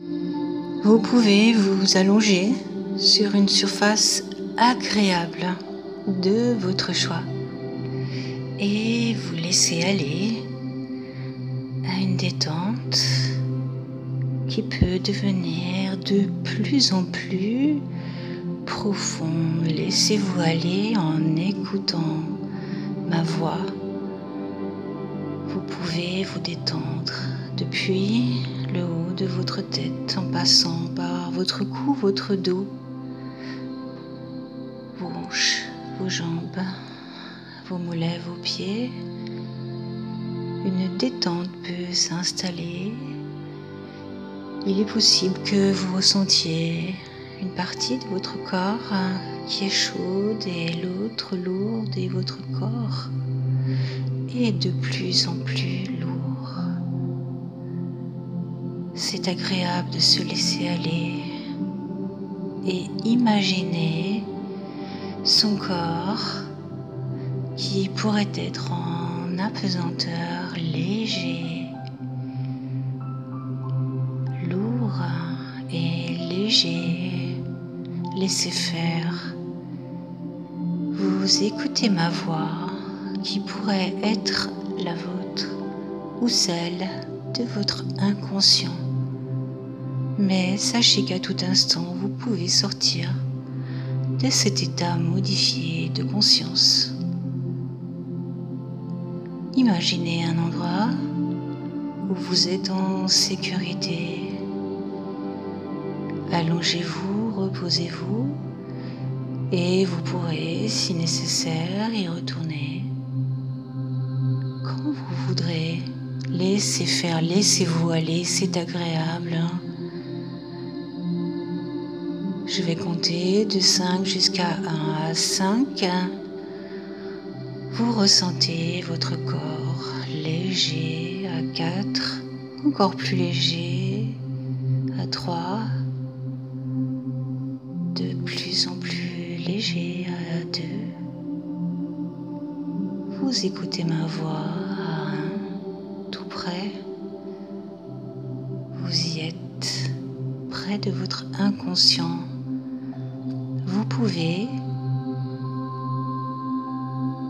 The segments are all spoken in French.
Vous pouvez vous allonger sur une surface agréable de votre choix et vous laisser aller à une détente qui peut devenir de plus en plus profonde. Laissez-vous aller en écoutant ma voix. Vous pouvez vous détendre depuis le haut de votre tête en passant par votre cou, votre dos, vos hanches, vos jambes, vos mollets, vos pieds. Une détente peut s'installer. Il est possible que vous ressentiez une partie de votre corps qui est chaude et l'autre lourde et votre corps est de plus en plus lourd. C'est agréable de se laisser aller et imaginer son corps qui pourrait être en apesanteur, léger, lourd et léger. Laissez faire. Vous écoutez ma voix qui pourrait être la vôtre ou celle de votre inconscient. Mais sachez qu'à tout instant, vous pouvez sortir de cet état modifié de conscience. Imaginez un endroit où vous êtes en sécurité. Allongez-vous, reposez-vous et vous pourrez, si nécessaire, y retourner quand vous voudrez. Laissez faire, laissez-vous aller, c'est agréable. Je vais compter de 5 jusqu'à 1 à 5. Vous ressentez votre corps léger à 4, encore plus léger à 3, de plus en plus léger à 2. Vous écoutez ma voix à 1, tout près. Vous y êtes, près de votre inconscient. Vous pouvez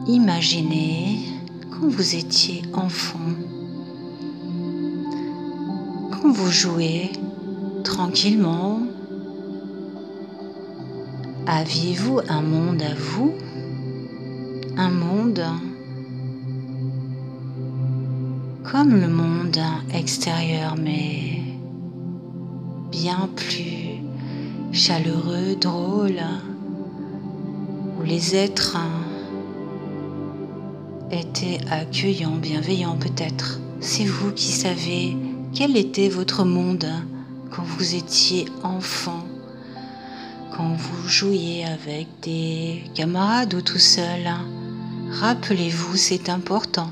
imaginer quand vous étiez enfant, quand vous jouez tranquillement. Aviez-vous un monde à vous? Un monde comme le monde extérieur, mais bien plus chaleureux, drôle, où les êtres étaient accueillants, bienveillants peut-être. C'est vous qui savez quel était votre monde quand vous étiez enfant, quand vous jouiez avec des camarades ou tout seul. Rappelez-vous, c'est important.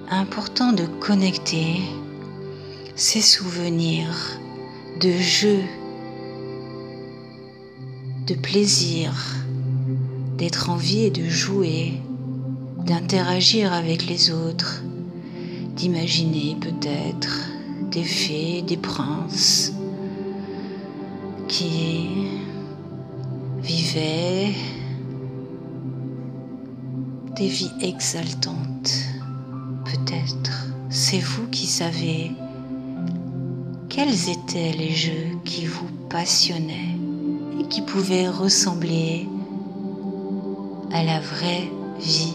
Important de connecter ces souvenirs de jeu, de plaisir, d'être en vie et de jouer, d'interagir avec les autres, d'imaginer peut-être des fées, des princes qui vivaient des vies exaltantes. Peut-être, c'est vous qui savez quels étaient les jeux qui vous passionnaient et qui pouvaient ressembler à la vraie vie.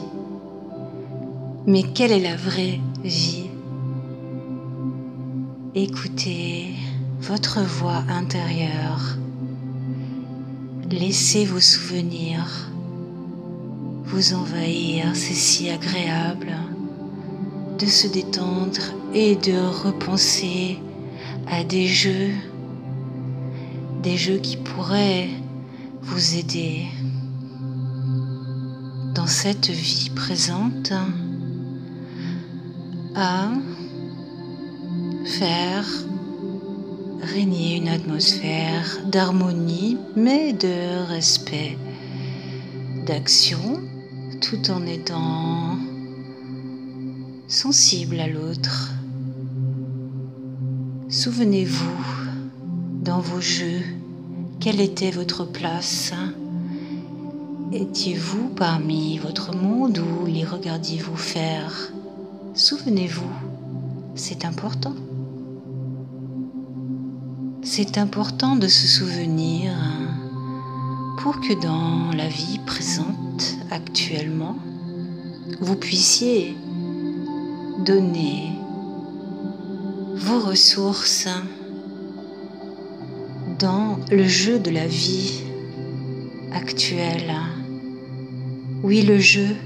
Mais quelle est la vraie vie? Écoutez votre voix intérieure. Laissez vos souvenirs vous envahir. C'est si agréable de se détendre et de repenser à des jeux qui pourraient vous aider dans cette vie présente à faire régner une atmosphère d'harmonie, mais de respect, d'action, tout en étant sensible à l'autre. Souvenez-vous, dans vos jeux, quelle était votre place? Étiez-vous parmi votre monde ou les regardiez-vous faire? Souvenez-vous, c'est important. C'est important de se souvenir pour que dans la vie présente actuellement, vous puissiez donner vos ressources dans le jeu de la vie actuelle. Oui, le jeu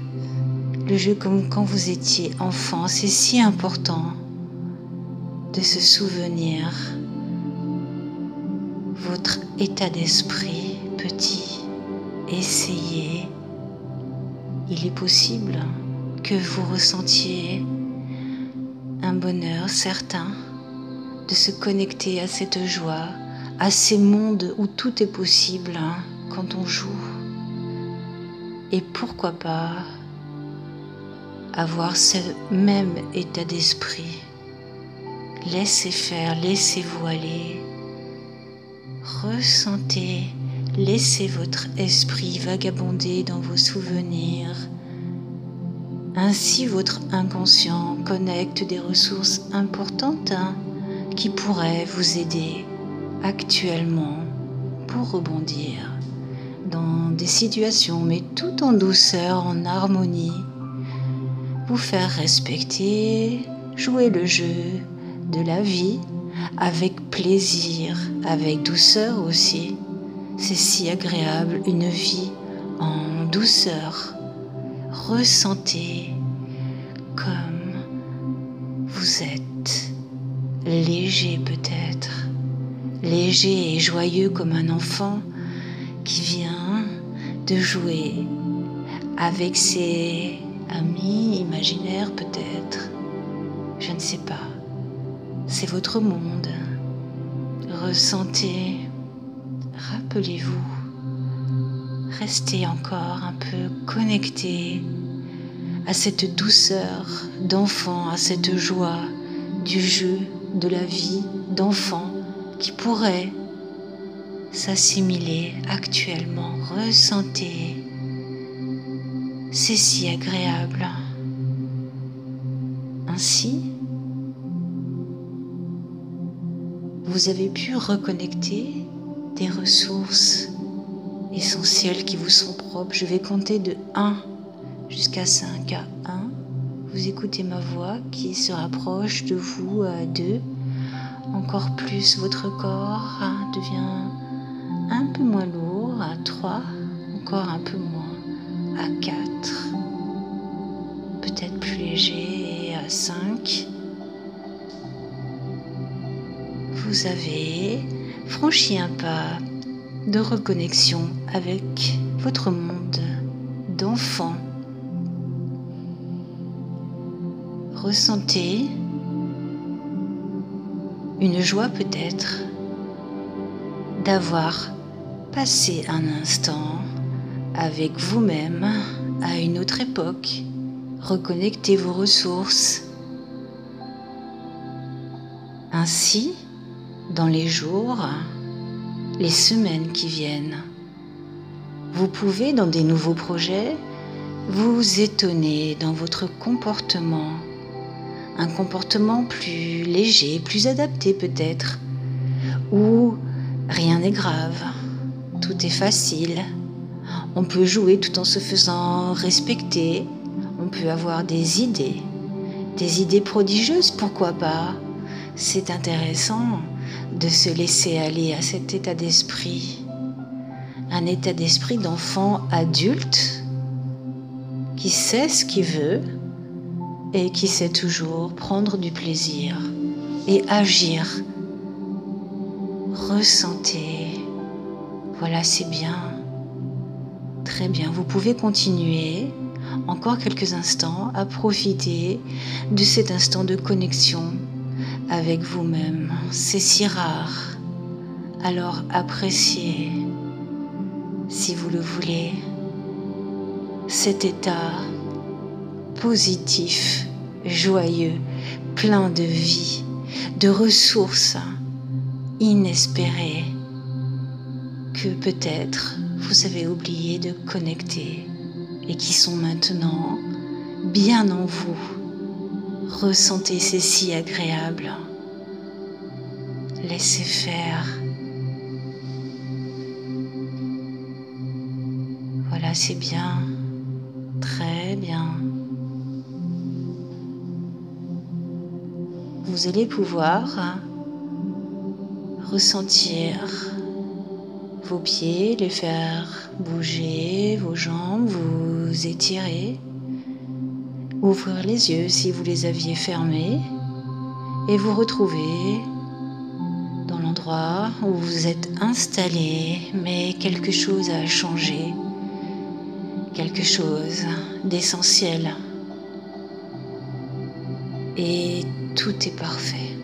comme quand vous étiez enfant, c'est si important de se souvenir votre état d'esprit petit. Essayez, il est possible que vous ressentiez un bonheur certain de se connecter à cette joie, à ces mondes où tout est possible quand on joue. Et pourquoi pas avoir ce même état d'esprit. Laissez faire, laissez-vous aller. Ressentez, laissez votre esprit vagabonder dans vos souvenirs. Ainsi, votre inconscient connecte des ressources importantes qui pourraient vous aider actuellement pour rebondir dans des situations, mais tout en douceur, en harmonie. Vous faire respecter, jouer le jeu de la vie avec plaisir, avec douceur aussi. C'est si agréable, une vie en douceur. Ressentez comme vous êtes léger peut-être, léger et joyeux comme un enfant qui vient de jouer avec ses amis imaginaires peut-être, je ne sais pas, c'est votre monde. Ressentez, rappelez-vous, restez encore un peu connecté à cette douceur d'enfant, à cette joie du jeu, de la vie d'enfant qui pourrait s'assimiler actuellement. Ressentez, c'est si agréable. Ainsi, vous avez pu reconnecter des ressources essentielles qui vous sont propres. Je vais compter de 1 jusqu'à 5. À 1, vous écoutez ma voix qui se rapproche de vous. À 2, encore plus votre corps devient un peu moins lourd. À 3, encore un peu moins. À 4, peut-être plus léger. Et à 5, vous avez franchi un pas de reconnexion avec votre monde d'enfant. Ressentez une joie peut-être d'avoir passé un instant avec vous-même à une autre époque. Reconnectez vos ressources. Ainsi, dans les jours, les semaines qui viennent, vous pouvez, dans des nouveaux projets, vous étonner dans votre comportement. Un comportement plus léger, plus adapté peut-être, où rien n'est grave, tout est facile. On peut jouer tout en se faisant respecter. On peut avoir des idées prodigieuses, pourquoi pas. C'est intéressant de se laisser aller à cet état d'esprit. Un état d'esprit d'enfant adulte qui sait ce qu'il veut et qui sait toujours prendre du plaisir et agir. Ressentez. Voilà, c'est bien. Très bien, vous pouvez continuer encore quelques instants à profiter de cet instant de connexion avec vous-même. C'est si rare. Alors appréciez, si vous le voulez, cet état positif, joyeux, plein de vie de ressources inespérées que peut-être vous avez oublié de connecter et qui sont maintenant bien en vous. Ressentez, c'est si agréable. Laissez faire. Voilà, c'est bien. Très bien. Vous allez pouvoir ressentir vos pieds, les faire bouger, vos jambes, vous étirer, ouvrir les yeux si vous les aviez fermés et vous retrouver dans l'endroit où vous êtes installé, mais quelque chose a changé, quelque chose d'essentiel et tout est parfait.